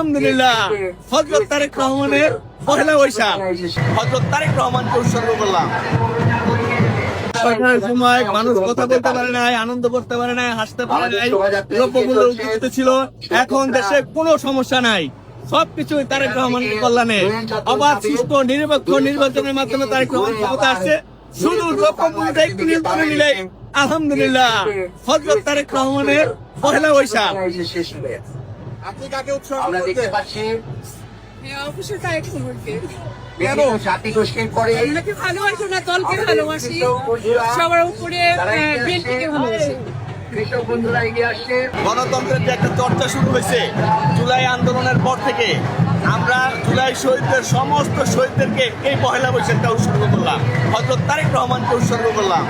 আলহামদুলিল্লাহ হযরত তারেক রহমানের পহেলা বৈশাখ হযরত তারেক রহমানকে উৎসর্গ করলাম। সরকারের সময় মানুষ কথা বলতে পারে নাই, আনন্দ করতে পারে নাই, হাসতে পারে নাই, দ্রব্যমূল্য উঠতে ছিল। এখন দেশে কোনো সমস্যা নাই, সবকিছুই তারেক রহমানের কল্যাণে। অবাধ সুষ্ঠু নিরপেক্ষ নির্বাচনের মাধ্যমে তারেক রহমান ক্ষমতা আসছে। শুধু দ্রব্যমূল্যটা একটু নিয়ন্ত্রণে নিলে আলহামদুলিল্লাহ হযরত তারেক রহমানের পহেলা বৈশাখ। আপনি কাকে উৎসর্গ করছেন? অবশ্যই তারেক রহমানকে। কেন? জাতি গোষ্ঠীর পরে আপনাকে ভালোবাসি না, দলকে ভালোবাসি, সবার উপরে বিএনপিকে ভালোবাসি। কৃষক বন্ধুরা এগিয়ে আসছে। গণতন্ত্রের যে একটা চর্চা শুরু হয়েছে জুলাই আন্দোলনের পর থেকে, আমরা জুলাই শহীদদের সমস্ত শহীদদেরকে এই পহেলা বৈশাখটা উৎসর্গ করলাম, হযরত তারেক রহমানকে উৎসর্গ করলাম।